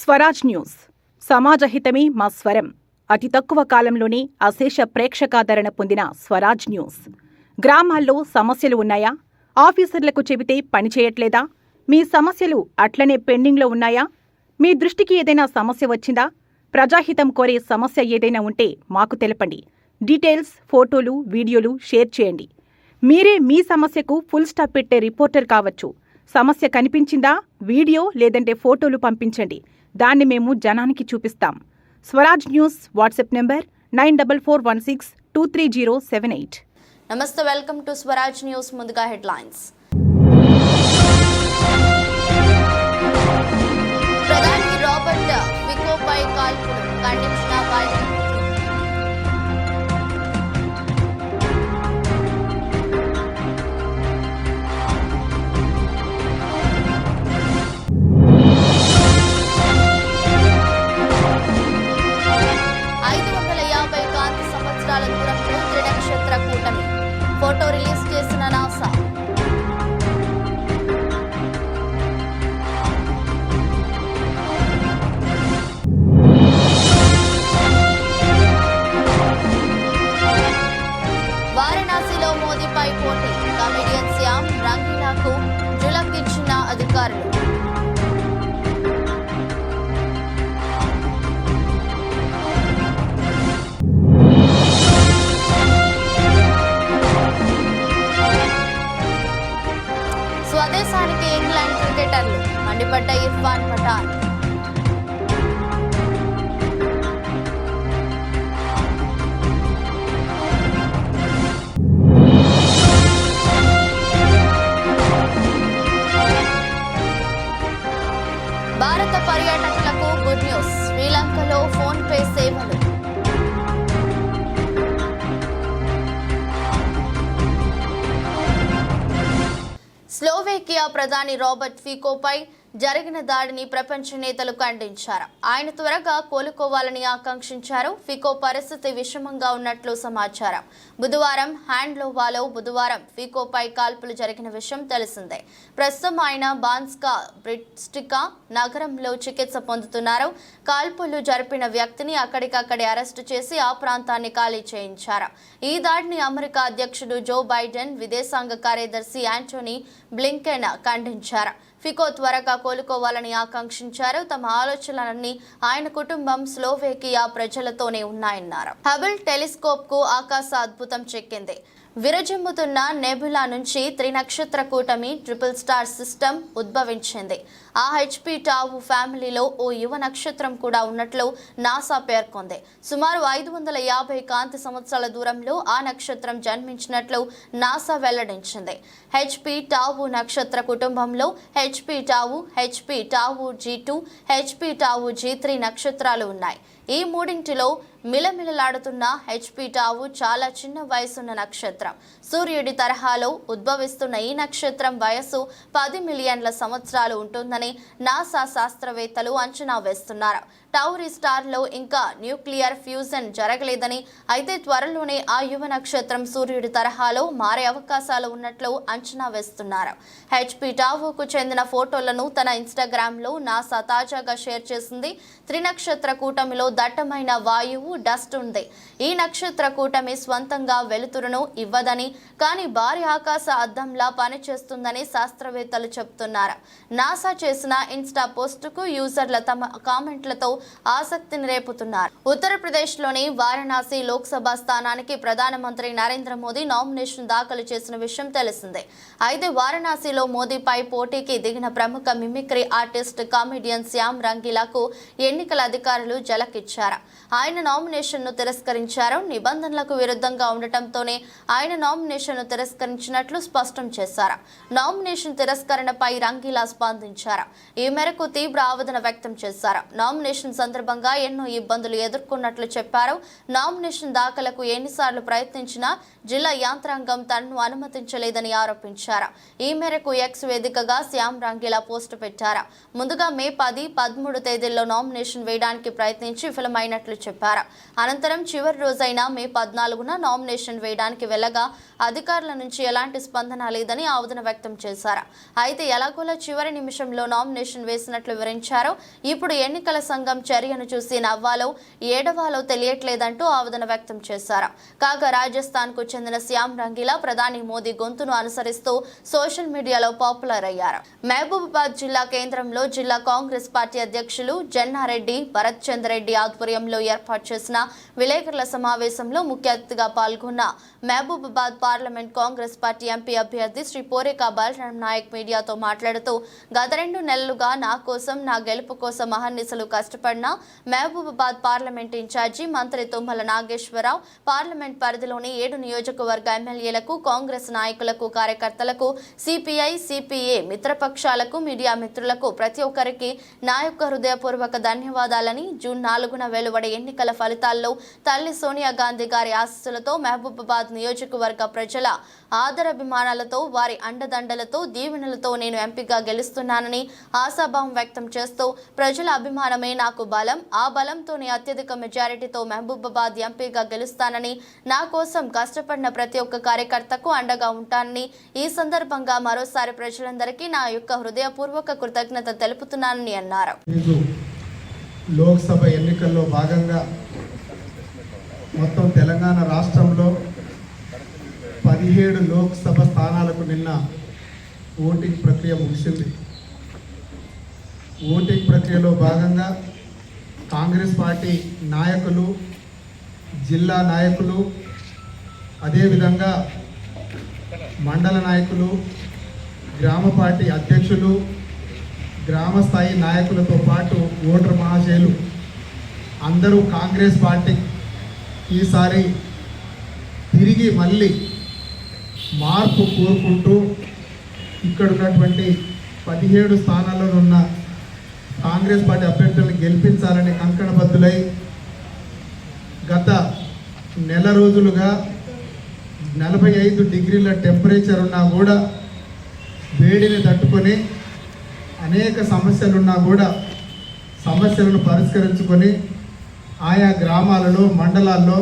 Swaraj news సమాజహితమే మా స్వరం. అతి తక్కువ కాలంలోనే అశేష ప్రేక్షకాదరణ పొందిన స్వరాజ్ న్యూస్. గ్రామాల్లో సమస్యలు ఉన్నాయా? ఆఫీసర్లకు చెబితే పనిచేయట్లేదా? మీ సమస్యలు అట్లనే పెండింగ్లో ఉన్నాయా? మీ దృష్టికి ఏదైనా సమస్య వచ్చిందా? ప్రజాహితం కోరే సమస్య ఏదైనా ఉంటే మాకు తెలపండి. డీటెయిల్స్, ఫోటోలు, వీడియోలు షేర్ చేయండి. మీరే మీ సమస్యకు ఫుల్ స్టాప్ పెట్టే రిపోర్టర్ కావచ్చు. సమస్య కనిపించిందా? వీడియో లేదంటే ఫోటోలు పంపించండి. దాన్ని మేము జనానికి చూపిస్తాం. Swaraj news WhatsApp number 9441623078. నమస్తే, వెల్కమ్ టు స్వరాజ్ న్యూస్. ముందుగా హెడ్లైన్స్. ప్రధాని రాబర్ట్ ఫికోపై కాల్పులు ఖండించిన బైడెన్. 550 కాంతి సంవత్సరాల దూరంలో త్రినక్షత్ర కూటమి ఫోటో రిలీజ్ చేసిన నాసా. వారణాసిలో మోదీపై పోటీ, కమెడియన్ శ్యామ్ రంగీలాకు జులకిచ్చిన అధికారులు. స్వదేశానికి ఇంగ్లాండ్ క్రికెటర్లు మండిపడ్డ ఇర్ఫాన్ పఠాన్. భారత పర్యాటకులకు గుడ్ న్యూస్, శ్రీలంకలో ఫోన్ పే సేవలు. స్లోవేకియా ప్రధాని రాబర్ట్ ఫికోపై జరిగిన దాడిని ప్రపంచ నేతలు ఖండించారు. ఆయన త్వరగా కోలుకోవాలని ఆకాంక్షించారు. ఫికో పరిస్థితి విషమంగా ఉన్నట్లు సమాచారం. బుధవారం బుధవారం ఫికోపై కాల్పులు జరిగిన విషయం తెలిసిందే. ప్రస్తుతం ఆయన బాన్స్కా బ్రిస్టికా నగరంలో చికిత్స పొందుతున్నారు. కాల్పులు జరిపిన వ్యక్తిని అక్కడికక్కడే అరెస్టు చేసి ఆ ప్రాంతాన్ని ఖాళీ చేయించారు. ఈ దాడిని అమెరికా అధ్యక్షుడు జో బైడెన్, విదేశాంగ కార్యదర్శి యాంటోనీ బ్లింకెన్ ఖండించారు. ఫికో త్వరగా కోలుకోవాలని ఆకాంక్షించారు. తమ ఆలోచనలన్నీ ఆయన కుటుంబం, స్లోవేకియా ప్రజలతోనే ఉన్నాయన్నారు. హబుల్ టెలిస్కోప్ కు ఆకాశ అద్భుతం చెక్కింది. విరజిమ్ముతున్న నెబులా నుంచి త్రినక్షత్ర కూటమి ట్రిపుల్ స్టార్ సిస్టమ్ ఉద్భవించింది. ఆ హెచ్పి టావు ఫ్యామిలీలో ఓ యువ నక్షత్రం కూడా ఉన్నట్లు నాసా పేర్కొంది. సుమారు 550 కాంతి సంవత్సరాల దూరంలో ఆ నక్షత్రం జన్మించినట్లు నాసా వెల్లడించింది. హెచ్పి టావు నక్షత్ర కుటుంబంలో HP tau G2, HP tau G3 నక్షత్రాలు ఉన్నాయి. ఈ మూడింటిలో మిలమిలలాడుతున్న హెచ్పి టావు చాలా చిన్న వయసున్న నక్షత్రం. సూర్యుడి తరహాలో ఉద్భవిస్తున్న ఈ నక్షత్రం వయస్సు 10 మిలియన్ల సంవత్సరాలు ఉంటుందని నాసా శాస్త్రవేత్తలు అంచనా వేస్తున్నారు. టౌరీ స్టార్లో ఇంకా న్యూక్లియర్ ఫ్యూజన్ జరగలేదని, అయితే త్వరలోనే ఆ యువ నక్షత్రం సూర్యుడి తరహాలో మారే అవకాశాలు ఉన్నట్లు అంచనా వేస్తున్నారు. హెచ్పి టావుకు చెందిన ఫోటోలను తన ఇన్స్టాగ్రామ్లో నాసా తాజాగా షేర్ చేసింది. త్రినక్షత్ర కూటమిలో దట్టమైన వాయువు, డస్ట్ ఉంది. ఈ నక్షత్ర కూటమి స్వంతంగా వెలుతురును ఇవ్వదని, కానీ భారీ ఆకాశ అద్దంలా పనిచేస్తుందని శాస్త్రవేత్తలు చెబుతున్నారు. నాసా చేసిన ఇన్స్టా పోస్టుకు యూజర్ల తమ కామెంట్లతో ఆసక్తిని రేపుతున్నారు. ఉత్తరప్రదేశ్లోని వారణాసి లోక్సభ స్థానానికి ప్రధానమంత్రి నరేంద్ర మోదీ నామినేషన్ దాఖలు చేసిన విషయం తెలిసిందే. అయితే వారణాసిలో మోదీపై పోటీకి దిగిన ప్రముఖ మిమిక్రీ ఆర్టిస్ట్, కామెడియన్ శ్యామ్ రంగీలాకు ఎన్నికల అధికారులు జలకిచ్చారు. ఆయన నామినేషన్ను తిరస్కరించారు. నిబంధనలకు విరుద్ధంగా ఉండటంతోనే ఆయన నామినేషన్ను తిరస్కరించినట్లు స్పష్టం చేశారు. నామినేషన్ తిరస్కరణపై రంగీలా స్పందించారు. ఈ మేరకు తీవ్ర ఆవేదన వ్యక్తం చేశారు. నామినేషన్ నామినేషన్ సందర్భంగా ఎన్నో ఇబ్బందులు ఎదుర్కొన్నట్లు చెప్పారు. నామినేషన్ దాఖలకు ఎన్నిసార్లు ప్రయత్నించినా జిల్లా యంత్రాంగం తనను అనుమతించలేదని ఆరోపించారు. ఈ మేరకు ఎక్స్ వేదికగా శ్యామ్ రంగీలా పోస్టు పెట్టారు. ముందుగా మే 10, 13 తేదీల్లో నామినేషన్ వేయడానికి ప్రయత్నించి విఫలమైనట్లు చెప్పారు. అనంతరం చివరి రోజైన మే 14న నామినేషన్ వేయడానికి వెళ్లగా అధికారుల నుంచి ఎలాంటి స్పందన లేదని ఆవేదన వ్యక్తం చేశారు. అయితే ఎలాగోలా చివరి నిమిషంలో నామినేషన్ వేసినట్లు వివరించారు. ఇప్పుడు ఎన్నికల సంఘం చర్యను చూసి నవ్వాలో ఏడవాలో తెలియట్లేదంటూ ఆవేదన వ్యక్తం చేశారు. కాగా రాజస్థాన్ కు చెందిన శ్యామ్ రంగీలా ప్రధాని మోదీ గొంతును అనుసరిస్తూ సోషల్ మీడియాలో పాపులర్ అయ్యారు. మహబూబాబాద్ జిల్లా కేంద్రంలో జిల్లా కాంగ్రెస్ పార్టీ అధ్యక్షులు జన్నారెడ్డి భరత్ చంద్ర రెడ్డి ఆధ్వర్యంలో ఏర్పాటు చేసిన విలేకరుల సమావేశంలో ముఖ్య అతిథిగా పాల్గొన్న Mahabubabad parliament Congress party MP అభ్యర్థి శ్రీ పోరేక బలరాం నాయక్ మీడియాతో మాట్లాడుతూ గత 2 నెలలుగా నా కోసం, నా గెలుపు కోసం అహర్నిశలు కష్టపడిన మహబూబాబాద్ పార్లమెంట్ ఇన్ఛార్జి మంత్రి తుమ్మల నాగేశ్వరరావు పార్లమెంట్ పరిధిలోని 7 నియోజకవర్గ ఎమ్మెల్యేలకు, కాంగ్రెస్ నాయకులకు, కార్యకర్తలకు, సిపిఐ, సిపిఏ మిత్రపక్షాలకు, మీడియా మిత్రులకు ప్రతి ఒక్కరికి నా యొక్క హృదయపూర్వక ధన్యవాదాలని, జూన్ 4న వెలువడే ఎన్నికల ఫలితాల్లో తల్లి సోనియా గాంధీ గారి ఆశీస్సులతో మహబూబాబాద్ నియోజకవర్గ ప్రజల ఆదరాభిమానాలతో, వారి అండదండలతో, దీవెనలతో నేను ఎంపీగా గెలుస్తున్నానని ఆశాభావం వ్యక్తం చేస్తూ ప్రజల అభిమానమే నాకు బలం, ఆ బలంతోనే అత్యధిక మెజారిటీతో మహబూబాబాద్ ఎంపీగా గెలుస్తానని, నా కోసం కష్టపడిన ప్రతి ఒక్క కార్యకర్తకు అండగా ఉంటానని ఈ సందర్భంగా మరోసారి ప్రజలందరికీ నా యొక్క హృదయపూర్వక కృతజ్ఞత తెలుపుతున్నానని అన్నారు. లోక్సభ ఎన్నికల్లో భాగంగా మొత్తం తెలంగాణ రాష్ట్రంలో 17 లోక్సభ స్థానాలకు నిన్న ఓటింగ్ ప్రక్రియ ముగిసింది. ఓటింగ్ ప్రక్రియలో భాగంగా కాంగ్రెస్ పార్టీ నాయకులు, జిల్లా నాయకులు, అదేవిధంగా మండల నాయకులు, గ్రామ పార్టీ అధ్యక్షులు, గ్రామ స్థాయి నాయకులతో పాటు ఓటర్ మహాశయులు అందరూ కాంగ్రెస్ పార్టీ ఈసారి తిరిగి మళ్ళీ మార్పు కోరుకుంటూ ఇక్కడ ఉన్నటువంటి 17 స్థానాల్లో ఉన్న కాంగ్రెస్ పార్టీ అభ్యర్థులను గెలిపించాలని కంకణబద్ధులై గత నెల రోజులుగా 45 డిగ్రీల టెంపరేచర్ ఉన్నా కూడా వేడిని తట్టుకొని అనేక సమస్యలున్నా కూడా సమస్యలను పరిష్కరించుకొని ఆయా గ్రామాలలో, మండలాల్లో,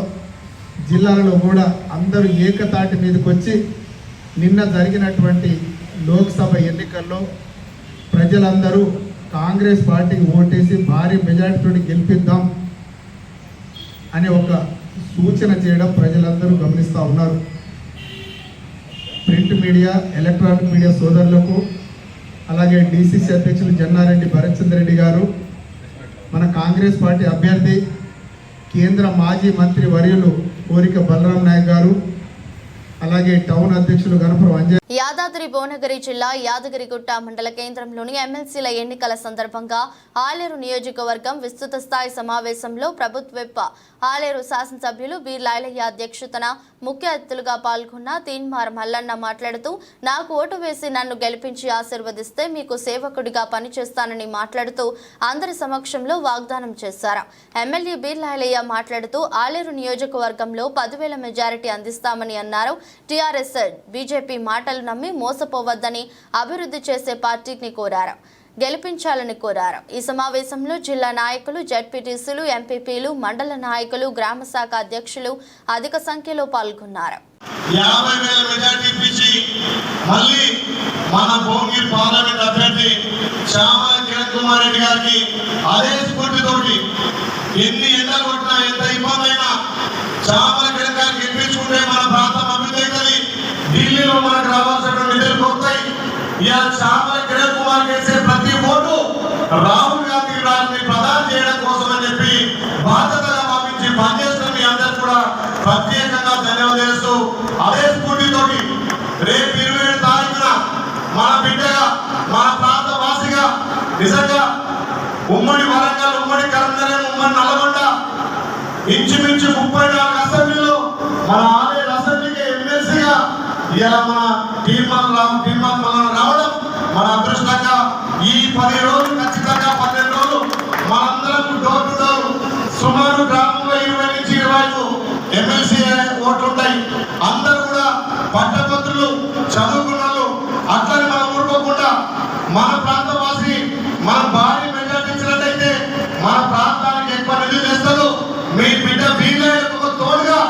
జిల్లాలలో కూడా అందరూ ఏకతాటి మీదకి వచ్చి నిన్న జరిగినటువంటి లోక్సభ ఎన్నికల్లో ప్రజలందరూ కాంగ్రెస్ పార్టీకి ఓటేసి భారీ మెజార్టీతో గెలిపిద్దాం అనే ఒక సూచన చేయడం ప్రజలందరూ గమనిస్తూ ఉన్నారు. ప్రింట్ మీడియా, ఎలక్ట్రానిక్ మీడియా సోదరులకు, అలాగే డిసిసి అధ్యక్షులు జన్నారెడ్డి భరత్ చంద్ర రెడ్డి గారు, మన కాంగ్రెస్ పార్టీ అభ్యర్థి కేంద్ర మాజీ మంత్రి వర్యులు పోరిక బలరాం నాయక్ గారు, అలాగే టౌన్ అధ్యక్షులు గణపురం అంజయ్. యాదాద్రి భువనగిరి జిల్లా యాదగిరిగుట్ట మండల కేంద్రంలోని ఎమ్మెల్సీల ఎన్నికల సందర్భంగా ఆలేరు నియోజకవర్గం విస్తృత స్థాయి సమావేశంలో ప్రభుత్వ ఆలేరు శాసనసభ్యులు బి లైలయ్య అధ్యక్షతన ముఖ్య అతిథులుగా పాల్గొన్న తీన్మార్ మల్లన్న మాట్లాడుతూ, నాకు ఓటు వేసి నన్ను గెలిపించి ఆశీర్వదిస్తే మీకు సేవకుడిగా పనిచేస్తానని మాట్లాడుతూ అందరి సమక్షంలో వాగ్దానం చేశారు. ఎమ్మెల్యే బి లైలయ్య మాట్లాడుతూ ఆలేరు నియోజకవర్గంలో 10,000 మెజారిటీ అందిస్తామని అన్నారు. టీఆర్ఎస్, బీజేపీ మాటలు నమ్మి మోసపోవద్దని, అభివృద్ధి చేసే పార్టీని కోరారు, గెలిపించాలని కోరారు. ఈ సమావేశంలో జిల్లా నాయకులు, జడ్పీటీసీలు, ఎంపీపీలు, మండల నాయకులు, గ్రామ శాఖ అధ్యక్షులు అధిక సంఖ్యలో పాల్గొన్నారు. 50,000 మెజారిటీ ఇచ్చి మళ్ళీ మన భువనగిరి పార్లమెంట్ అభ్యర్థి శ్యామల కిరణ్ కుమార్ రెడ్డి గారికి అదే స్ఫూర్తితోటి ఎన్ని ఎండలు కొట్టినా, ఎంత ఇబ్బంది అయినా శ్యామల కిరణ్ గారికి గెలిపించుకుంటే మన ప్రాంతం అభివృద్ధి అవుతుంది, ఢిల్లీలో మనకు రావాల్సిన నిధులు వస్తాయి. ఇవాళ శ్యామల కిరణ్ కుమార్ చేసే ప్రతి ఓటు రాహుల్ గాంధీ గారిని ప్రదానం చేయడం కోసం అని చెప్పి బాధ్యతగా భావించి పనిచేస్తున్న మీ అందరూ కూడా ప్రత్యేకంగా ధన్యవాదాలు. అదే స్ఫూర్తితోటి రేపు 27 తారీఖున మన బిడ్డగా, మన ప్రాంత వాసిగా నిజంగా ఉమ్మడి వరంగల్, ఉమ్మడి కరీంనగర్, ఉమ్మడి నల్గొండ ఇంచుమించు 34 అసెంబ్లీలో మన ఆలేరు అసెంబ్లీకి ఎమ్మెల్సీగా ఇలా మన తీర్మానం రావడం మన అదృష్టంగా. ఈ 10 రోజులు ఖచ్చితంగా 12 రోజులు మనందరం డోర్ చదువుకున్న వాళ్ళు అట్లని మనం ఊరుకోకుండా మన ప్రాంత వాసి మన భారీ మెజార్టీ ఇచ్చినట్టయితే మన ప్రాంతానికి ఎక్కువ నిధులు తెస్తారు. మీ బిడ్డ బీజేపీకి తోడుగా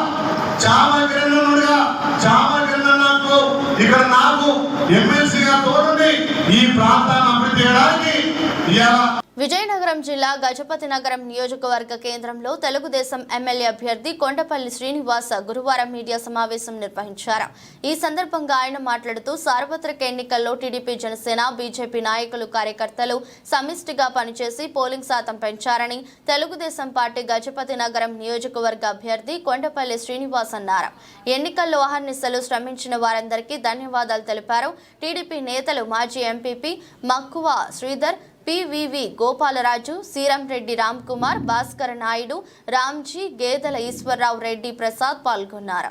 చామగిరిన్నకు ఇక్కడ నాకు ఎమ్మెల్సీగా తోడుండి ఈ ప్రాంతాన్ని అభివృద్ధి చేయడానికి ఇవాళ విజయనగరం జిల్లా గజపతి నగరం నియోజకవర్గ కేంద్రంలో తెలుగుదేశం ఎమ్మెల్యే అభ్యర్థి కొండపల్లి శ్రీనివాస్ గురువారం మీడియా సమావేశం నిర్వహించారు. ఈ సందర్భంగా ఆయన మాట్లాడుతూ సార్వత్రిక ఎన్నికల్లో టీడీపీ, జనసేన, బీజేపీ నాయకులు, కార్యకర్తలు సమిష్టిగా పనిచేసి పోలింగ్ శాతం పెంచారని తెలుగుదేశం పార్టీ గజపతి నగరం నియోజకవర్గ అభ్యర్థి కొండపల్లి శ్రీనివాస్ అన్నారు. ఎన్నికల్లో అహర్నిశలు శ్రమించిన వారందరికీ ధన్యవాదాలు తెలిపారు. టీడీపీ నేతలు మాజీ ఎంపీపీ మక్కువ శ్రీధర్, పివివి గోపాలరాజు, సీరంరెడ్డి రామ్ కుమార్, భాస్కర్ నాయుడు, రామ్జీ, గేదెల ఈశ్వరరావు రెడ్డి ప్రసాద్ పాల్గొన్నారు.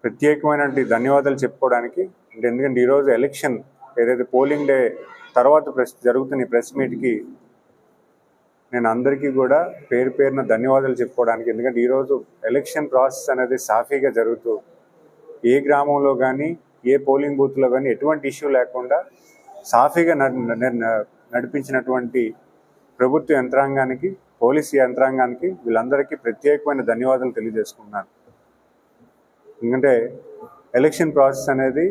ప్రత్యేకమైన ధన్యవాదాలు చెప్పుకోవడానికి, ఎందుకంటే ఈరోజు ఎలక్షన్ ఏదైతే పోలింగ్ డే తర్వాత జరుగుతున్న ప్రెస్ మీట్కి నేను అందరికీ కూడా పేరు పేరున ధన్యవాదాలు చెప్పుకోవడానికి. ఎందుకంటే ఈరోజు ఎలక్షన్ ప్రాసెస్ అనేది సాఫీగా జరుగుతూ ఏ గ్రామంలో కానీ ఏ పోలింగ్ బూత్లో కానీ ఎటువంటి ఇష్యూ లేకుండా సాఫీగా నడిపించినటువంటి ప్రభుత్వ యంత్రాంగానికి, పోలీసు యంత్రాంగానికి వీళ్ళందరికీ ప్రత్యేకమైన ధన్యవాదాలు తెలియజేసుకుంటున్నాను. ఎందుకంటే ఎలక్షన్ ప్రాసెస్ అనేది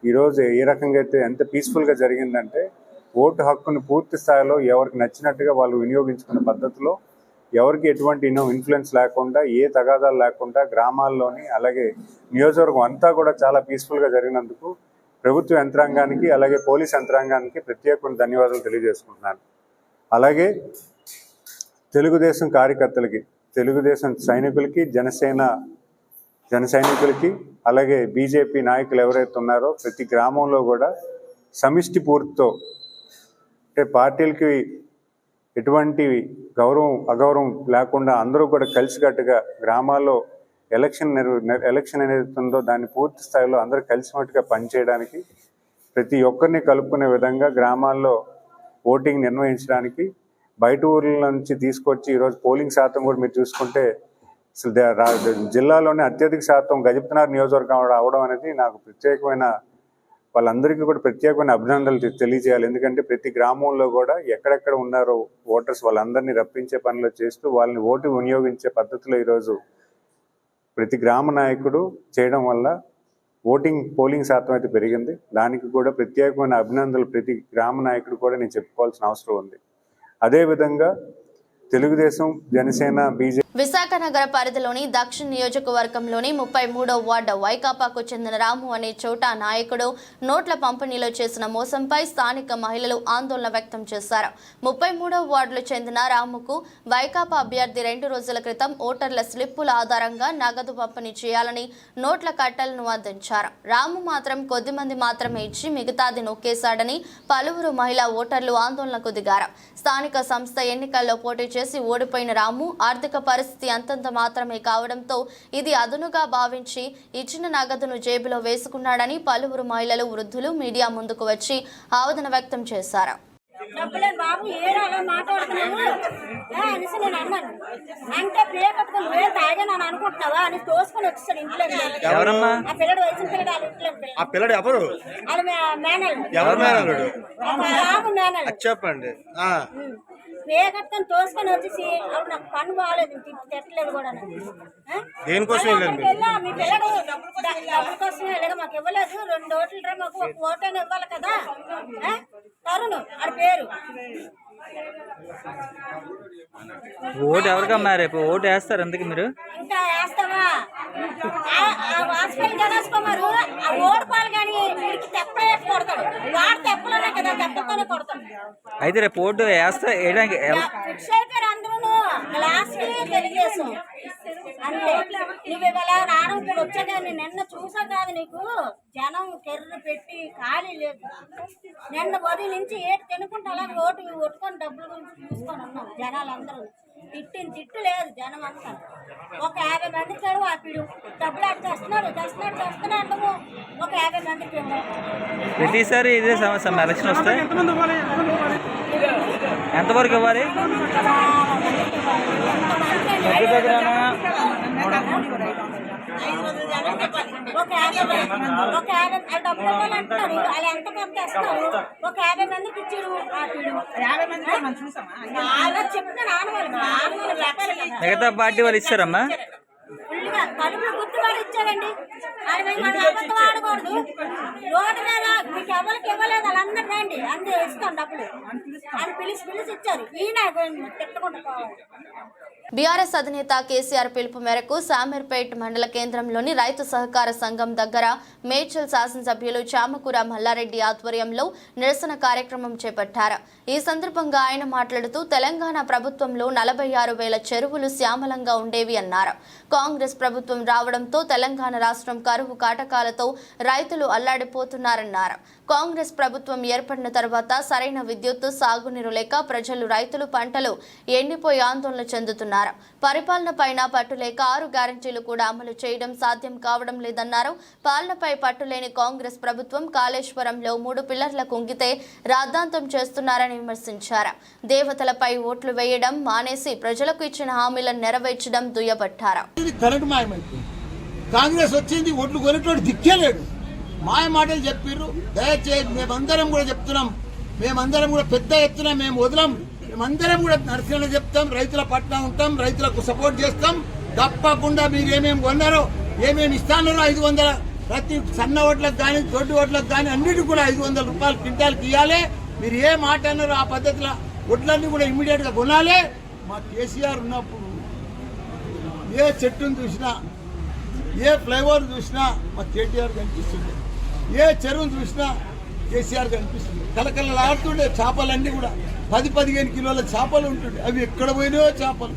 ఈరోజు ఏ రకంగా అయితే ఎంత పీస్ఫుల్గా జరిగిందంటే ఓటు హక్కును పూర్తి స్థాయిలో ఎవరికి నచ్చినట్టుగా వాళ్ళు వినియోగించుకునే పద్ధతిలో ఎవరికి ఎటువంటి ఇన్ఫ్లుయెన్స్ లేకుండా, ఏ తగాదాలు లేకుండా గ్రామాల్లోని అలాగే నియోజకవర్గం అంతా కూడా చాలా పీస్ఫుల్గా జరిగినందుకు ప్రభుత్వ యంత్రాంగానికి అలాగే పోలీస్ యంత్రాంగానికి ప్రత్యేకమైన ధన్యవాదాలు తెలియజేసుకుంటున్నాను. అలాగే తెలుగుదేశం కార్యకర్తలకి, తెలుగుదేశం సైనికులకి, జన సైనికులకి అలాగే బీజేపీ నాయకులు ఎవరైతే ఉన్నారో ప్రతి గ్రామంలో కూడా సమిష్టి పూర్తితో, అంటే పార్టీలకి ఎటువంటి అగౌరవం లేకుండా అందరూ కూడా కలిసికట్టుగా గ్రామాల్లో ఎలక్షన్ ఏదైతే ఉందో దాన్ని పూర్తి స్థాయిలో అందరూ కలిసిమట్టుగా పనిచేయడానికి, ప్రతి ఒక్కరిని కలుపుకునే విధంగా గ్రామాల్లో ఓటింగ్ నిర్వహించడానికి బయట ఊర్ల నుంచి తీసుకొచ్చి ఈరోజు పోలింగ్ శాతం కూడా మీరు చూసుకుంటే అసలు జిల్లాలోనే అత్యధిక శాతం గజపతినగర్ నియోజకవర్గం అవడం అనేది నాకు వాళ్ళందరికీ కూడా ప్రత్యేకమైన అభినందనలు తెలియజేయాలి. ఎందుకంటే ప్రతి గ్రామంలో కూడా ఎక్కడెక్కడ ఉన్నారో ఓటర్స్ వాళ్ళందరినీ రప్పించే పనిలో చేస్తూ వాళ్ళని ఓటు వినియోగించే పద్ధతిలో ఈరోజు ప్రతి గ్రామ నాయకుడు చేయడం వల్ల పోలింగ్ శాతం అయితే పెరిగింది. దానికి కూడా ప్రత్యేకమైన అభినందనలు ప్రతి గ్రామ నాయకుడు కూడా నేను చెప్పుకోవాల్సిన అవసరం ఉంది. అదేవిధంగా తెలుగుదేశం, జనసేన, బీజేపీ విశాఖ నగర పరిధిలోని దక్షిణ నియోజకవర్గంలోని 33వ వార్డు వైకాపాకు చెందిన రాము అనే చోట నాయకుడు నోట్ల పంపిణీలో చేసిన మోసంపై స్థానిక మహిళలు ఆందోళన వ్యక్తం చేశారు. 33వ వార్డులో చెందిన రాముకు వైకాపా అభ్యర్థి 2 రోజుల క్రితం ఓటర్ల స్లిప్పుల ఆధారంగా నగదు పంపిణీ చేయాలని నోట్ల కట్టలను అందించారు. రాము మాత్రం కొద్దిమంది మాత్రమే ఇచ్చి మిగతాది నొక్కేశాడని పలువురు మహిళా ఓటర్లు ఆందోళనకు దిగారు. స్థానిక సంస్థ ఎన్నికల్లో పోటీ చేసి ఓడిపోయిన రాము ఆర్థిక పరిస్థితి అంతంత మాత్రమే కావడంతో ఇది అదునుగా భావించి ఇచ్చిన నగదును జేబులో వేసుకున్నాడని పలువురు మహిళలు, వృద్ధులు మీడియా ముందుకు వచ్చి ఆవేదన వ్యక్తం చేశారు. బాబు ఏడా అలా మాట్లాడుతున్నావు అనేసి నేను అన్నాను. అంటే ప్లే కట్టుకుని నువ్వే తాగాను అనుకుంటున్నావా అని తోసుకొని వచ్చేసాడు ఇంట్లో. ఆ పిల్లడు వచ్చిన పిల్లడు వాళ్ళ ఇంట్లో. ఆ పిల్లడు ఎవరు? వాళ్ళ మేనల్. ఎవరు మేనల్లుడు? రాము మేనల్. చెప్పండి. ప్లే కట్టుకొని తోసుకొని వచ్చేసి అప్పుడు నాకు పని బాగాలేదు, తిట్టలేదు కూడా. దేనికోసం మీ పిల్లడు డబ్బుల కోసం వెళ్ళగా మాకు ఇవ్వలేదు, 2 ఓట్లు రా మాకు 1 ఓటైనా ఇవ్వాలి కదా. తరుణ్ అది పేరు. ఓటు ఎవరికమ్మా? రేపు ఓటు వేస్తారు అందుకే మీరు ఇంకా వేస్తావా? హాస్పిటల్ గణేశ్కుమారు ఆ ఓడిపోవాలి కానీ వీడికి తెప్ప కొడతాడు. వాడు తెప్పలోనే కదా, తెప్పతోనే కొడతాడు. అయితే రేపు ఓటు వేస్తా ఫిక్స్ అయిపోయారు అందరూ. లాస్ట్ తెలుగుదేశం అంతే. నువ్వు ఇలా రావడం ఇప్పుడు వచ్చాక నిన్న చూసా కాదు, నీకు జనం కెర్ర పెట్టి ఖాళీ లేదు. నిన్న ఉదయం నుంచి ఏటి తినుకుంటా అలా ఓటు కొట్టుకొని డబ్బుల గురించి చూసుకొని ఉన్నాం. జనాలు అందరూ తిట్టు లేదు. జనం అంతా ఒక 50 మందికి ఆపిడు డబ్బులు అటు తెస్తున్నాడు ఒక 50 మందికి. ప్రతిసారి ఇదే సమస్య. ఎలక్షన్ వస్తే ఎంతవరకు ఇవ్వాలి? 500 జనం చెప్పాలి. ఒక 50 ఆ డబ్బులు ఇవ్వాలంటున్నారు. వాళ్ళు ఎంత పంపేస్తారు? ఒక 50 మందికి ఇచ్చాడు. అలా చెప్తాను ఆడవాళ్ళు చెప్పాలి. మిగతా పార్టీ వాళ్ళు ఇచ్చారమ్మా. ఫుల్గా కడుపులో గుర్తు వాళ్ళు ఇచ్చారండి. అది మేము మనం అబద్ధం ఆడకూడదు. రోడ్డు మీద మీకు ఎవరికి ఇవ్వలేదు వాళ్ళందరూ రండి, అందరూ ఇస్తాం డబ్బులు అని పిలిచి ఇచ్చారు. ఈయన తిట్టకుండా పోవాలి. బీఆర్ఎస్ అధినేత కేసీఆర్ పిలుపు మేరకు శామీర్పేట్ మండల కేంద్రంలోని రైతు సహకార సంఘం దగ్గర మేడ్చల్ శాసనసభ్యులు చామకూర మల్లారెడ్డి ఆధ్వర్యంలో నిరసన కార్యక్రమం చేపట్టారు. ఈ సందర్భంగా ఆయన మాట్లాడుతూ తెలంగాణ ప్రభుత్వంలో 46,000 చెరువులు శ్యామలంగా ఉండేవి అన్నారు. కాంగ్రెస్ ప్రభుత్వం రావడంతో తెలంగాణ రాష్ట్రం కరువు కాటకాలతో రైతులు అల్లాడిపోతున్నారన్నారు. కాంగ్రెస్ ప్రభుత్వం ఏర్పడిన తర్వాత సరైన విద్యుత్తు, సాగునీరు లేక ప్రజలు, రైతులు పంటలు ఎండిపోయి ఆందోళన చెందుతున్నారు. పరిపాలన పైన పట్టులేక 6 గ్యారెంటీలు కూడా అమలు చేయడం సాధ్యం కావడం లేదన్నారు. పాలనపై పట్టులేని కాంగ్రెస్ ప్రభుత్వం కాళేశ్వరంలో 3 పిల్లర్ల కుంగితే రాద్ధాంతం చేస్తున్నారని విమర్శించారు. దేవతలపై ఓట్లు వేయడం మానేసి ప్రజలకు ఇచ్చిన హామీలను నెరవేర్చడం దుయ్యబట్టారు. కాంగ్రెస్ వచ్చింది, ఓట్లు కొనేటోడు దిక్కేలేడు. మాయ మాటలు చెప్పిర్రు. దయచేసి మేమందరం కూడా చెప్తున్నాం, మేమందరం కూడా పెద్ద ఎత్తున మేము వదలం, మేమందరం కూడా నరసింహ చెప్తాం, రైతుల పట్ల ఉంటాం, రైతులకు సపోర్ట్ చేస్తాం. తప్పకుండా మీరు ఏమేమి కొన్నారో, ఏమేమి ఇస్తానో 500 ప్రతి సన్న ఓట్లకు కానీ దొడ్డు ఓట్లకు కానీ అన్నిటికీ కూడా 500 రూపాయలు క్వింటాల్కి ఇవ్వాలి. మీరు ఏ మాట అన్నారో ఆ పద్ధతిలో ఒడ్లన్నీ కూడా ఇమ్మీడియట్గా కొనాలి. మా కేసీఆర్ ఉన్నప్పుడు ఏ చెట్టును చూసినా, ఏ ఫ్లైఓవర్ చూసినా మా కేటీఆర్ కనిపిస్తుంది, ఏ చెరువును చూసినా కేసీఆర్ కనిపిస్తుంది. కలకలలాడుతుండే చేపలన్నీ కూడా 10-15 కిలోల చేపలు ఉంటుండే. అవి ఎక్కడ పోయినాయో చేపలు.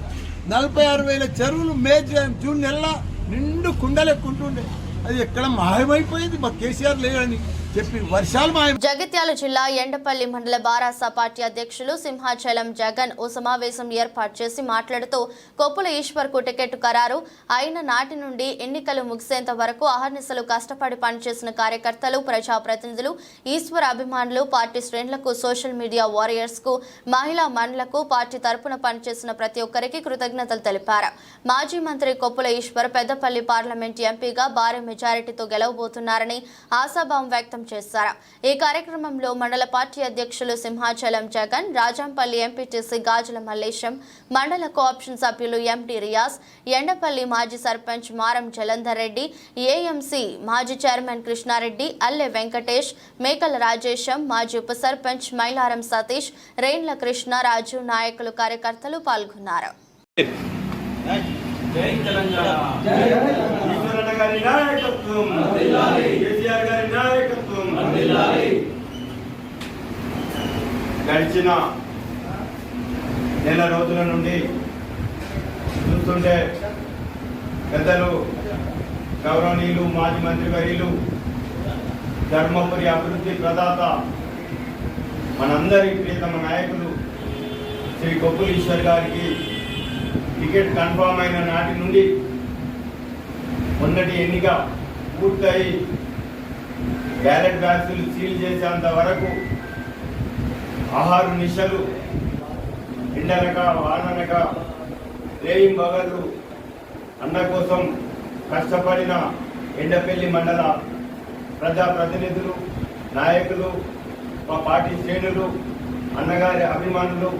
46,000 చెరువులు మే జూన్ నెలలో నిండు కుండలెక్కుంటుండే. అది ఎక్కడ మాయమైపోయింది. మా కేసీఆర్ లేదని చెప్పి వర్షాలు మాయం. జగిత్యాల జిల్లా ఎండపల్లి మండల బారాస పార్టీ అధ్యక్షులు సింహాచలం జగన్ ఓ సమావేశం ఏర్పాటు చేసి మాట్లాడుతూ కొప్పుల ఈశ్వర్కు టికెట్ ఖరారు అయిన నాటి నుండి ఎన్నికలు ముగిసేంత వరకు అహర్నిశలు కష్టపడి పనిచేసిన కార్యకర్తలు, ప్రజాప్రతినిధులు, ఈశ్వర్ అభిమానులు, పార్టీ శ్రేణులకు, సోషల్ మీడియా వారియర్స్ కు, మహిళా మండలకు, పార్టీ తరపున పనిచేసిన ప్రతి ఒక్కరికి కృతజ్ఞతలు తెలిపారు. మాజీ మంత్రి కొప్పుల ఈశ్వర్ పెద్దపల్లి పార్లమెంట్ ఎంపీగా భారీ మెజారిటీతో గెలవబోతున్నారని ఆశాభావం వ్యక్తం చేశారు. ఈ కార్యక్రమంలో మండల పార్టీ అధ్యక్షులు సింహాచలం జగన్, రాజంపల్లి ఎంపీటీసీ గాజుల మల్లేశం, మండల కోఆప్షన్ సభ్యులు ఎండి రియాజ్, ఎండపల్లి మాజీ సర్పంచ్ మారం జలంధర్ రెడ్డి, ఏఎంసీ మాజీ చైర్మన్ కృష్ణారెడ్డి, అల్లె వెంకటేష్, మేకల రాజేశం, మాజీ ఉప సర్పంచ్ మైలారం సతీష్, రేండ్ల కృష్ణ, రాజు, నాయకులు, కార్యకర్తలు పాల్గొన్నారు. జై తెలంగాణ. ఈశ్వరన్న గారి నాయకత్వం, కేసీఆర్ గారి నాయకత్వం. గడిచిన నెల రోజుల నుండి చూస్తుంటే పెద్దలు, గౌరవనీయులు, మాజీ మంత్రి వర్యులు, ధర్మపురి అభివృద్ధి ప్రదాత, మనందరి ప్రియతమ నాయకులు శ్రీ కొప్పుల ఈశ్వర్ గారికి టికెట్ కన్ఫామ్ అయిన నాటి నుండి మొన్నటి ఎన్నిక పూర్తయి బ్యాలెట్ బాక్సులు సీల్ చేసేంత వరకు ఆహార నిశలు, ఎండనక వాననక రేయింగ్ బగళ్ళు అన్న కోసం కష్టపడిన ఎండపల్లి మండల ప్రజాప్రతినిధులు, నాయకులు, మా పార్టీ శ్రేణులు, అన్నగారి అభిమానులు,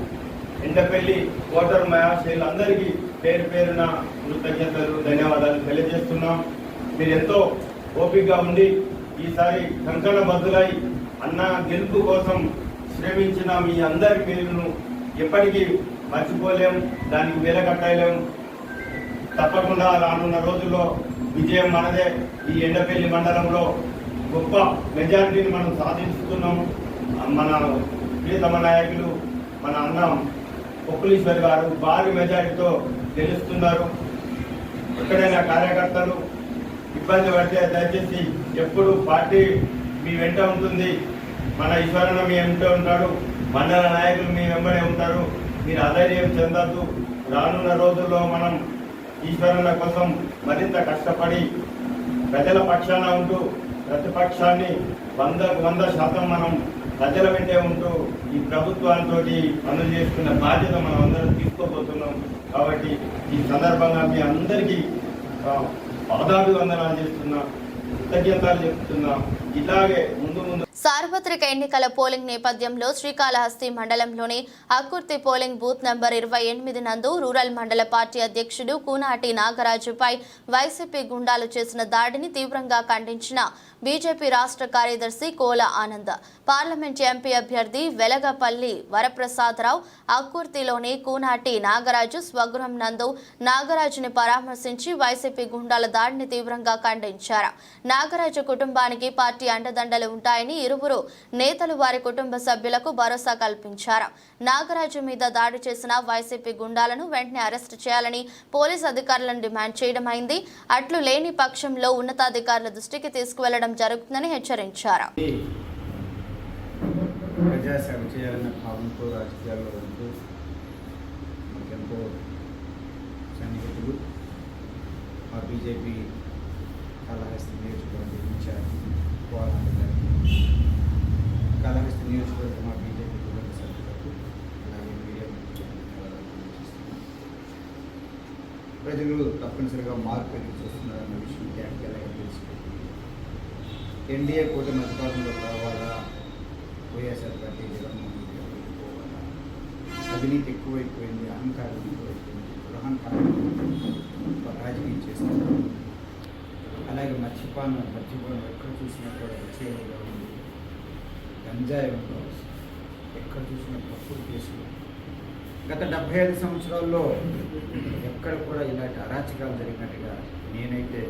ఎండపల్లి ఓటర్ మహాశయులందరికీ పేరు పేరున కృతజ్ఞతలు, ధన్యవాదాలు తెలియజేస్తున్నాం. మీరు ఎంతో ఓపికగా ఉండి ఈసారి కంకణ బద్దులై అన్న గెలుపు కోసం శ్రమించిన మీ అందరి పేరును ఎప్పటికీ మర్చిపోలేం, దానికి వెలకట్టలేం. తప్పకుండా రానున్న రోజుల్లో విజయం మనదే. ఈ ఎండపల్లి మండలంలో గొప్ప మెజారిటీని మనం సాధిస్తున్నాం. మన ప్రియతమ నాయకులు మన అన్న కొప్పులీశ్వర్ గారు భారీ మెజారిటీతో గెలుస్తున్నారు. ఎక్కడైనా కార్యకర్తలు ఇబ్బంది పడితే దయచేసి ఎప్పుడు పార్టీ మీ వెంట ఉంటుంది. మన ఈశ్వరన్న మీ వెంట ఉంటాడు, మండల నాయకులు మీ వెంబడే ఉంటారు. మీరు అధైర్యం చెందద్దు. రానున్న రోజుల్లో మనం ఈశ్వరన్న కోసం మరింత కష్టపడి ప్రజల పక్షాన ఉంటూ ప్రతిపక్షాన్ని 100% మనం ప్రజల వెంటే ఉంటూ ఈ ప్రభుత్వాలతో పనులు చేసుకున్న బాధ్యత మనం అందరం తీసుకోబోతున్నాం. కాబట్టి ఈ సందర్భంగా మీ అందరికీ పాదాభివందనాలు చేస్తున్నా, కృతజ్ఞతలు చెప్తున్నా. ఇలాగే ముందు సార్వత్రిక ఎన్నికల పోలింగ్ నేపథ్యంలో శ్రీకాళహస్తి మండలంలోని అక్కుర్తి పోలింగ్ బూత్ నంబర్ 28 నందు రూరల్ మండల పార్టీ అధ్యక్షుడు కూనాటి నాగరాజుపై వైసీపీ గుండాలు చేసిన దాడిని తీవ్రంగా ఖండించిన బీజేపీ రాష్ట్ర కార్యదర్శి కోల ఆనంద్, పార్లమెంట్ ఎంపీ అభ్యర్థి వెలగపల్లి వరప్రసాదరావు అక్కుర్తిలోని కూనాటి నాగరాజు స్వగృహం నందు నాగరాజుని పరామర్శించి వైసీపీ గుండాల దాడిని తీవ్రంగా ఖండించారు. నాగరాజు కుటుంబానికి పార్టీ అండదండలు ఉంటాయని ఇరువురు నేతలు వారి కుటుంబ సభ్యులకు భరోసా కల్పించారు. నాగరాజు మీద దాడి చేసిన వైసీపీ గుండాలను వెంటనే అరెస్టు చేయాలని పోలీసు అధికారులను డిమాండ్ చేయడమైంది. అట్లు లేని పక్షంలో ఉన్నతాధికారుల దృష్టికి తీసుకువెళ్లడం జరుగుతుందని హెచ్చరించారు. ప్రజాసేవ చేయాలన్న భావంతో రాజకీయాల్లో ఉంటూ మాకెంతో సన్నిహితులు మా బీజేపీ కాళహస్తి నియోజకవర్గ ఇన్ఛార్జ్ కోలాంటి గారికి, కాళహస్తి నియోజకవర్గ మా బీజేపీ కుటుంబ సభ్యులకు, అలాగే మీడియా ప్రజలు తప్పనిసరిగా మార్పు ఎదురు చూస్తున్నారన్న విషయం జాగ్రత్తగా తెలుసుకుంటుంది. ఎన్డీఏ కూటమి అధికారంలో రావాలా, వైఎస్ఆర్ పార్టీ జగన్మోహన్ రెడ్డి గారికి పోవాలా, అవినీతి ఎక్కువైపోయింది, అహంకారం ఎక్కువైపోయింది, గృహాంకారం రాజకీయం చేస్తున్నారు. అలాగే మద్యపానం ఎక్కడ చూసినా కూడా వచ్చేగా ఉంది, గంజాయి ఎక్కడ చూసినా తప్పుడు కేసులు. గత 75 సంవత్సరాల్లో ఎక్కడ కూడా ఇలాంటి అరాచకాలు జరిగినట్టుగా నేనైతే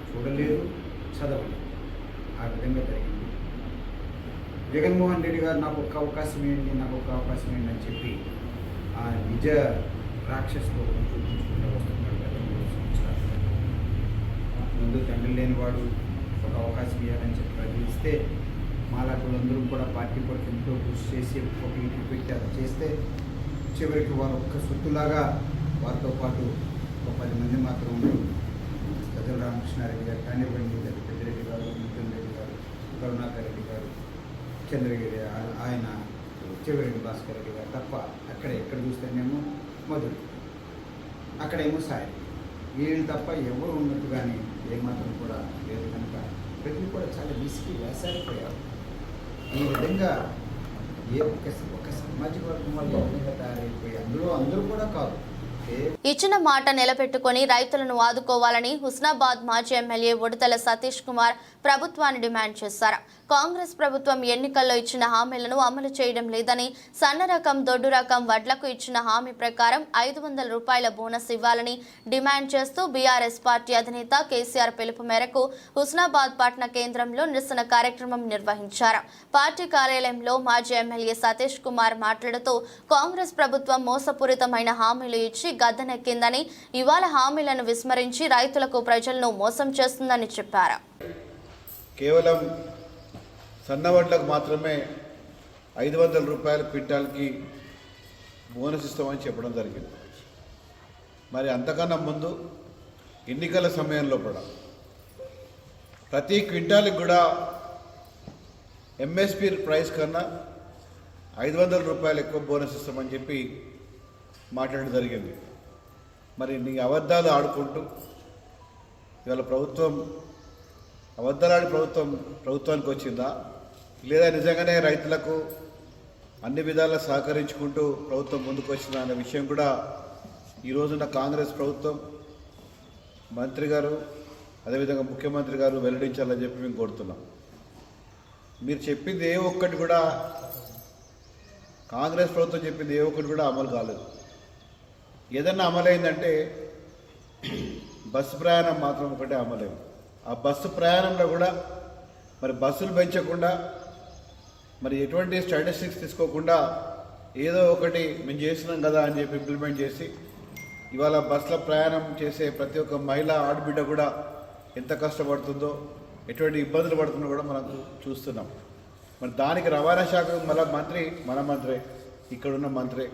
చూడలేదు, చదవలేదు. ఆ విధంగా జరిగింది. జగన్మోహన్ రెడ్డి గారు నాకు ఒక్క అవకాశం ఏంటి అని చెప్పి ఆ నిజ రాక్షసులు చూపించుకుంటూ వస్తున్నాడు. గత 3 సంవత్సరాలు ముందు తండ్రి లేనివాడు ఒక అవకాశం ఇవ్వాలని చెప్పి ప్రజలిస్తే మాలాకులందరూ కూడా పార్టీ కొరకు ఎంతో కృషి చేసి ఒక ఇంటికి పెట్టి అది చేస్తే చివరికి వారు ఒక్క సొత్తులాగా వారితో పాటు ఒక 10 మంది మాత్రం ఉన్నారు. గజల రామకృష్ణారెడ్డి గారు కానివ్వండి, పెద్దిరెడ్డి గారు, మిథున్ రెడ్డి గారు, కరుణాకర్ రెడ్డి గారు, చంద్రగిరి ఆయన, చివరెడ్డి భాస్కర్ రెడ్డి గారు తప్ప ఎక్కడ చూస్తేనేమో మధుడు, అక్కడేమో సాయి, వీళ్ళు తప్ప ఎవరు ఉన్నట్టు కానీ ఏమాత్రం కూడా లేదు. కనుక ప్రజలు కూడా చాలా విసిగి వేసారిపోయారు. ఈ విధంగా ఒక సామాజిక వర్గం వల్ల ఏ విధంగా తయారైపోయి అందరూ కూడా కాదు, ఇచ్చిన మాట నిలబెట్టుకుని రైతులను ఆదుకోవాలని హుస్నాబాద్ మాజీ ఎమ్మెల్యే ఉడతల సతీష్ కుమార్ ప్రభుత్వాన్ని డిమాండ్ చేశారు. కాంగ్రెస్ ప్రభుత్వం ఎన్నికల్లో ఇచ్చిన హామీలను అమలు చేయడం లేదని, సన్న రకం, దొడ్డు రకం వడ్లకు ఇచ్చిన హామీ ప్రకారం 500 రూపాయల బోనస్ ఇవ్వాలని డిమాండ్ చేస్తూ బీఆర్ఎస్ పార్టీ అధినేత కేసీఆర్ పిలుపు మేరకు హుస్నాబాద్ పట్టణ కేంద్రంలో నిరసన కార్యక్రమం నిర్వహించారు. పార్టీ కార్యాలయంలో మాజీ ఎమ్మెల్యే సతీష్ కుమార్ మాట్లాడుతూ కాంగ్రెస్ ప్రభుత్వం మోసపూరితమైన హామీలు ఇచ్చి గద్దెనెక్కిందని, ఇవాళ హామీలను విస్మరించి రైతులకు ప్రజలను మోసం చేస్తుందని చెప్పారు. కేవలం సన్నవడ్లకు మాత్రమే 500 రూపాయల క్వింటాల్కి బోనస్ ఇస్తామని చెప్పడం జరిగింది. మరి అంతకన్నా ముందు ఎన్నికల సమయంలో కూడా ప్రతి క్వింటాల్కి కూడా ఎంఎస్పి ప్రైస్ కన్నా 500 రూపాయలు ఎక్కువ బోనస్ ఇస్తామని చెప్పి మాట్లాడడం జరిగింది. మరి నీ అబద్ధాలు ఆడుకుంటూ ఇవాళ అబద్ధాలాడి ప్రభుత్వానికి వచ్చిందా, లేదా నిజంగానే రైతులకు అన్ని విధాలా సహకరించుకుంటూ ప్రభుత్వం ముందుకు వచ్చిందా అనే విషయం కూడా ఈరోజున్న కాంగ్రెస్ ప్రభుత్వం, మంత్రి గారు, అదేవిధంగా ముఖ్యమంత్రి గారు వెల్లడించాలని చెప్పి మేము కోరుతున్నాం. మీరు చెప్పింది ఏ ఒక్కటి కూడా, కాంగ్రెస్ ప్రభుత్వం చెప్పింది ఏ ఒక్కటి కూడా అమలు కాలేదు. ఏదన్నా అమలైందంటే బస్సు ప్రయాణం మాత్రం ఒకటే అమలైంది. ఆ బస్సు ప్రయాణంలో కూడా మరి బస్సులు పెంచకుండా, మరి ఎటువంటి స్టాటిస్టిక్స్ తీసుకోకుండా ఏదో ఒకటి మేము చేసినాం కదా అని చెప్పి ఇంప్లిమెంట్ చేసి ఇవాళ బస్సులో ప్రయాణం చేసే ప్రతి ఒక్క మహిళ ఆడబిడ్డ కూడా ఎంత కష్టపడుతుందో, ఎటువంటి ఇబ్బందులు పడుతుందో కూడా మనం చూస్తున్నాం. మరి దానికి రవాణా శాఖ మన మంత్రే, ఇక్కడున్న మంత్రే,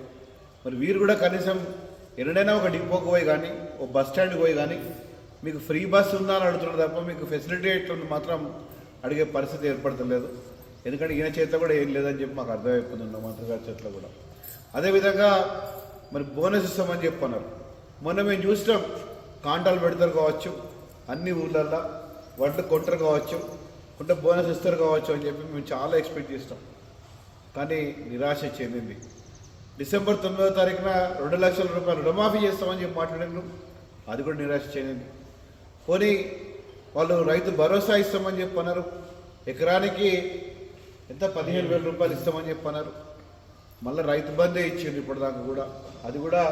మరి వీరు కూడా కనీసం ఎన్నడైనా ఒక డిపోకి పోయి కానీ, ఒక బస్ స్టాండ్కి పోయి కానీ మీకు ఫ్రీ బస్సు ఉందా అని అడుగుతున్నారు తప్ప మీకు ఫెసిలిటీ ఎట్లుంది మాత్రం అడిగే పరిస్థితి ఏర్పడతలేదు. ఎందుకంటే ఈయన చేతిలో కూడా ఏం లేదని చెప్పి మాకు అర్థమైపోతుంది, మంత్రి గారి చేతిలో కూడా. అదేవిధంగా మరి బోనస్ ఇస్తామని చెప్పన్నారు. మొన్న మేము చూసినాం, కాంటాలు పెడతారు కావచ్చు, అన్ని ఊళ్ళల్లో వడ్లు కొంటారు కావచ్చు, కొంటే బోనస్ ఇస్తారు కావచ్చు అని చెప్పి మేము చాలా ఎక్స్పెక్ట్ చేస్తాం. కానీ నిరాశ చెందింది. డిసెంబర్ 9వ తారీఖున 2 లక్షల రూపాయలు రుణమాఫీ చేస్తామని చెప్పి మాట్లాడారు, అది కూడా నిరాశ చెందింది. పోనీ వాళ్ళు రైతు భరోసా ఇస్తామని చెప్పి అన్నారు, ఎకరానికి ఎంత 15,000 రూపాయలు ఇస్తామని చెప్పి అన్నారు. మళ్ళీ రైతు బందే ఇచ్చింది ఇప్పటిదాకా కూడా, అది కూడా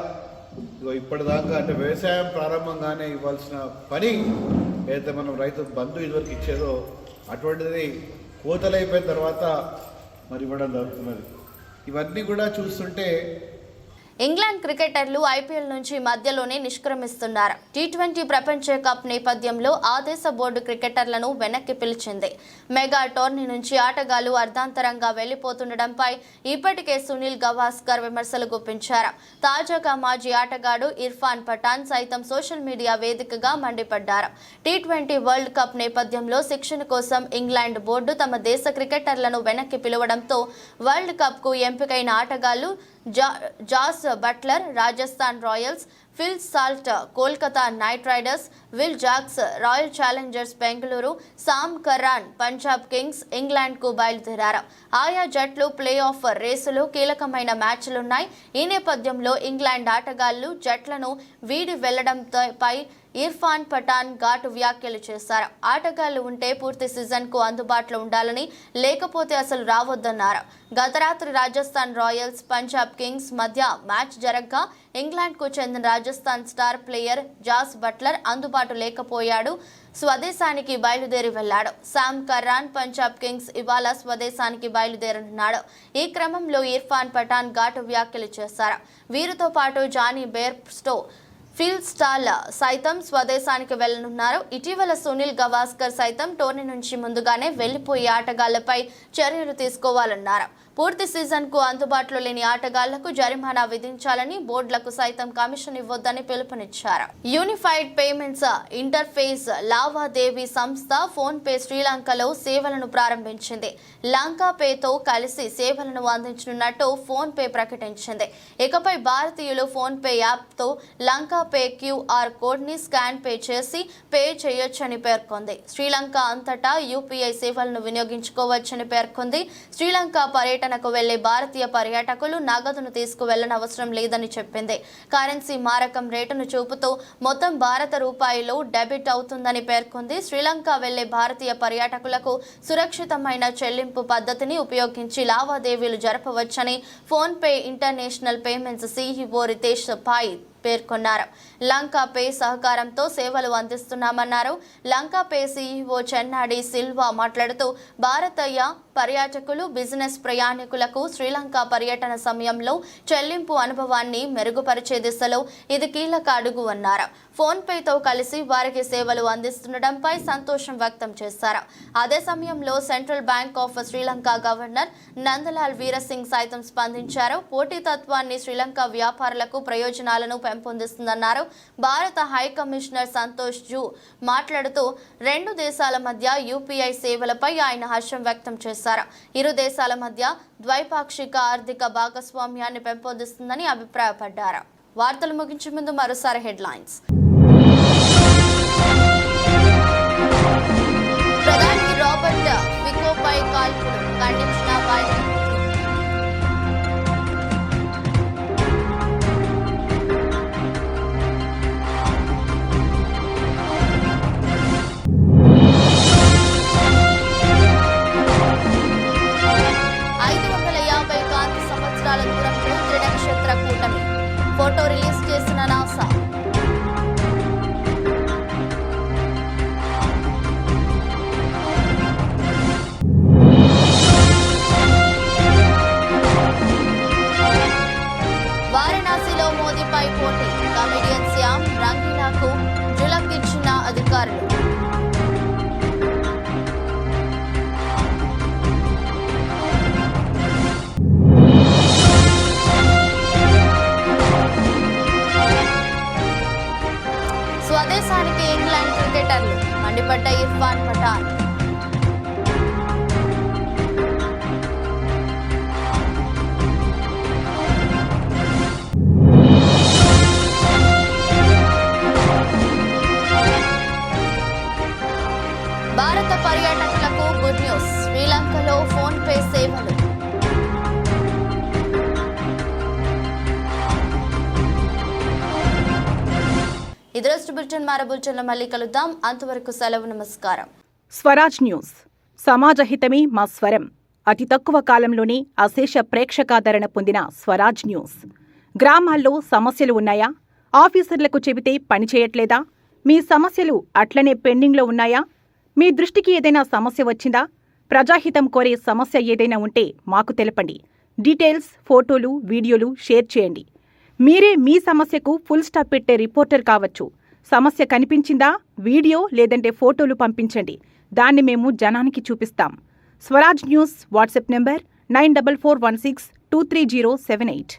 ఇప్పటిదాకా అంటే వ్యవసాయం ప్రారంభంగానే ఇవ్వాల్సిన పని ఏదైతే మనం రైతు బంధు ఇదివరకు ఇచ్చేదో అటువంటిది కోతలైపోయిన తర్వాత మరి ఇవ్వడం జరుగుతున్నది. ఇవన్నీ కూడా చూస్తుంటే ఇంగ్లాండ్ క్రికెటర్లు ఐపీఎల్ నుంచి మధ్యలోనే నిష్క్రమిస్తున్నారు. టీ20 ప్రపంచ కప్ నేపథ్యంలో ఆ దేశ బోర్డు క్రికెటర్లను వెనక్కి పిలిచింది. మెగా టోర్నీ నుంచి ఆటగాళ్లు అర్ధాంతరంగా వెళ్లిపోతుండటంపై ఇప్పటికే సునీల్ గవాస్కర్ విమర్శలు గుప్పించారు. తాజాగా మాజీ ఆటగాడు ఇర్ఫాన్ పఠాన్ సైతం సోషల్ మీడియా వేదికగా మండిపడ్డారు. టీ20 వరల్డ్ కప్ నేపథ్యంలో శిక్షణ కోసం ఇంగ్లాండ్ బోర్డు తమ దేశ క్రికెటర్లను వెనక్కి పిలవడంతో వరల్డ్ కప్ కు ఎంపికైన ఆటగాళ్లు Jos Buttler Rajasthan Royals, Phil Salt Kolkata Knight Riders, Will Jacks Royal Challengers Bengaluru, Sam Curran Punjab Kings ఇంగ్లాండ్కు బయలుదేరారు. ఆయా జట్లు ప్లే ఆఫ్ రేసులో కీలకమైన మ్యాచ్లున్నాయి. ఈ నేపథ్యంలో ఇంగ్లాండ్ ఆటగాళ్లు జట్లను వీడి వెళ్లడంపై ఇర్ఫాన్ పఠాన్ ఘాటు వ్యాఖ్యలు చేశారు. ఆటగాళ్లు ఉంటే పూర్తి సీజన్కు అందుబాటులో ఉండాలని, లేకపోతే అసలు రావద్దన్నారు. గత రాత్రి రాజస్థాన్ రాయల్స్ పంజాబ్ కింగ్స్ మధ్య మ్యాచ్ జరగ్గా ఇంగ్లాండ్కు చెందిన Rajasthan star player Jos Buttler అందుబాటు లేకపోయాడు. స్వదేశానికి బయలుదేరి వెళ్లాడు. సామ్ కర్రాన్ పంజాబ్ కింగ్స్ ఇవాళ స్వదేశానికి బయలుదేరనున్నాడు. ఈ క్రమంలో ఇర్ఫాన్ పఠాన్ ఘాటు వ్యాఖ్యలు చేశారు. వీరితో పాటు జానీ బేర్స్టో, ఫిల్ స్టాల్ సైతం స్వదేశానికి వెళ్లనున్నారు. ఇటీవల సునీల్ గవాస్కర్ సైతం టోర్నీ నుంచి ముందుగానే వెళ్లిపోయే ఆటగాళ్లపై చర్యలు తీసుకోవాలన్నారు. పూర్తి సీజన్కు అందుబాటులో లేని ఆటగాళ్లకు జరిమానా విధించాలని, బోర్డులకు సైతం కమిషన్ ఇవ్వొద్దని పిలుపునిచ్చారు. యూనిఫైడ్ పేమెంట్స్ ఇంటర్ఫేస్ లావాదేవీ సంస్థ ఫోన్ పే శ్రీలంకలో సేవలను ప్రారంభించింది. లంకా పేతో కలిసి సేవలను అందించనున్నట్టు ఫోన్ పే ప్రకటించింది. ఇకపై భారతీయులు ఫోన్ పే యాప్తో లంకా పే క్యూఆర్ కోడ్ ని స్కాన్ పే చేసి పే చేయొచ్చని పేర్కొంది. శ్రీలంక అంతటా యూపీఐ సేవలను వినియోగించుకోవచ్చని పేర్కొంది. శ్రీలంక పర్యటనకు వెళ్లే భారతీయ పర్యాటకులు నగదును తీసుకువెళ్లనవసరం లేదని చెప్పింది. కరెన్సీ మారకం రేటును చూపుతూ మొత్తం భారత రూపాయలు డెబిట్ అవుతుందని పేర్కొంది. శ్రీలంక వెళ్లే భారతీయ పర్యాటకులకు సురక్షితమైన చెల్లింపు పద్ధతిని ఉపయోగించి లావాదేవీలు జరపవచ్చని PhonePe international payments CEO Ritesh Pai పేర్కొన్నారు. లంకా పే సహకారంతో సేవలు అందిస్తున్నామన్నారు. లంకా పే సీఈఓ చెన్నాడి సిల్వా మాట్లాడుతూ భారతీయ పర్యాటకులు, బిజినెస్ ప్రయాణికులకు శ్రీలంక పర్యటన సమయంలో చెల్లింపు అనుభవాన్ని మెరుగుపరిచే దిశలో ఇది కీలక అడుగు అన్నారు. ఫోన్ పేతో కలిసి వారికి సేవలు అందిస్తుండటంపై సంతోషం వ్యక్తం చేశారు. అదే సమయంలో Central Bank of Sri Lanka governor Nandalal Weerasinghe సైతం స్పందించారు. పోటీతత్వాన్ని శ్రీలంక వ్యాపారులకు ప్రయోజనాలను పెంపొందిస్తుందన్నారు. భారత హై కమిషనర్ సంతోష్ జూ మాట్లాడుతూ 2 దేశాల మధ్య యూపీఐ సేవలపై ఆయన హర్షం వ్యక్తం చేశారు. ఇరు దేశాల మధ్య ద్వైపాక్షిక ఆర్థిక భాగస్వామ్యాన్ని పెంపొందిస్తుందని అభిప్రాయపడ్డారు. వార్తలు ముగించే ముందు మరోసారి హెడ్లైన్స్. ప్రధాని రాబర్ట్ ఫికోపై కాల్పులు ఖండించిన బైడెన్. దూరంలో త్రినక్షత్ర కూటమి ఫోటో రిలీజ్ చేసిన నాసా. వారణాసిలో మోదీపై పోటీ, కమెడియన్ శ్యామ్ రంగీలాకు జులకిచ్చిన అధికారులు. స్వదేశానికి ఇంగ్లాండ్ క్రికెటర్లు మండిపడ్డ ఇర్ఫాన్ పఠాన్. ఇది రోజు బులెటిన్. మరో బులెటిన్లో మళ్ళీ కలుద్దాం. అంతవరకు సెలవు. నమస్కారం. స్వరాజ్ న్యూస్. సమాజహితమే మా స్వరం. అతి తక్కువ కాలంలోనే అశేష ప్రేక్షకాదరణ పొందిన స్వరాజ్ న్యూస్. గ్రామాల్లో సమస్యలు ఉన్నాయా? ఆఫీసర్లకు చెబితే పని చేయట్లేదా? మీ సమస్యలు అట్లనే పెండింగ్లో ఉన్నాయా? మీ దృష్టికి ఏదైనా సమస్య వచ్చిందా? ప్రజాహితం కోరే సమస్య ఏదైనా ఉంటే మాకు తెలపండి. డీటెయిల్స్, ఫోటోలు, వీడియోలు షేర్ చేయండి. మీరే మీ సమస్యకు ఫుల్ స్టాప్ పెట్టే రిపోర్టర్ కావచ్చు. సమస్య కనిపించిందా? వీడియో లేదంటే ఫోటోలు పంపించండి. దాన్ని మేము జనానికి చూపిస్తాం. Swaraj news WhatsApp number 9441623078.